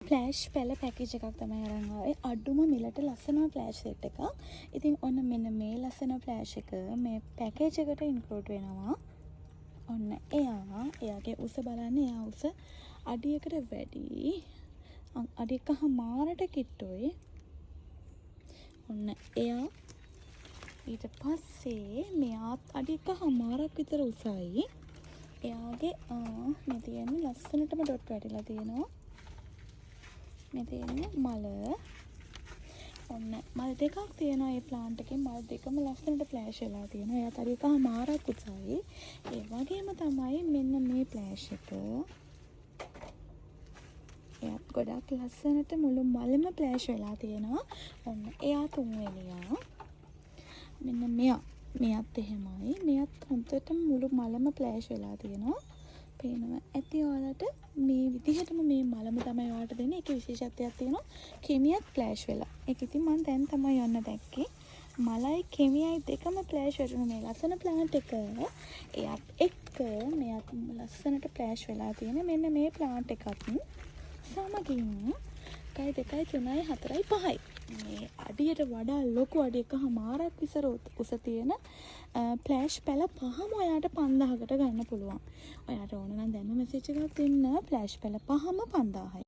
Flash පැල package එකක් තමයි අරන් ආවේ. අඩුම මිලට ලස්සන ෆ්ලෑෂ් සෙට් එකක්. ඉතින් ඔන්න මෙන්න මේ ලස්සන ෆ්ලෑෂ් එක මේ පැකේජ් එකට ඉන්ක්ලූඩ් වෙනවා. ඔන්න එයාගේ උස බලන්න. එයා උස අඩියකට වැඩි. අඩියකමාරට කිට්ටුයි. ඔන්න එයා ඊට පස්සේ මෙයාත් අඩියකමාරක් විතර උසයි. එයාගේ මේ තියෙන්නේ ලස්සනටම ඩොට් වැටිලා තියෙනවා. මේ තියෙන්නේ මල. ඔන්න මල් දෙකක් තියෙනවා මේ ප්ලාන්ට් එකේ. මල් දෙකම ලස්සනට ෆ්ලෑෂ් වෙලා තියෙනවා. එයාත් අඩියකමාරක් උසයි. ඒ වගේම තමයි මෙන්න මේ ෆ්ලෑෂ් එක. එයාත් ගොඩක් ලස්සනට මුළු මලම ෆ්ලෑෂ් වෙලා තියෙනවා. ඔන්න එයා තුන්වෙනියා. මෙන්න මෙයාත් එහෙමයි. මෙයාත් හොඳටම මුළු මලම ෆ්ලෑෂ් වෙලා තියෙනවා. පේනවා ඇති ඔයාලට මේ විදිහටම මේ මලම තමයි ඔයාලට දෙන්නේ. ඒකේ විශේෂත්වයක් තියෙනවා. කෙමියත් ෆ්ලෑෂ් වෙලා. ඒක ඉතින් මම තමයි යන්න දැක්කේ. මලයි කෙමියයි දෙකම ෆ්ලෑෂ් වෙන මේ ලස්සන ප්ලාන්ට් එක. එයාත් එක්ක මෙයාත් ලස්සනට ෆ්ලෑෂ් වෙලා තියෙන මෙන්න මේ ප්ලාන්ට් එකත් සමගින් 1 2 3 4 5යි. මේ අඩියට වඩා ලොකු අඩියකමාරක් විතර උස තියෙන ෆ්ලෑෂ් පැල පහම ඔයාට 5000කට ගන්න පුළුවන්. ඔයාට ඕන නම් දැන්ම මෙසේජ් එකක් දෙන්න. ෆ්ලෑෂ් පැල පහම 5000යි.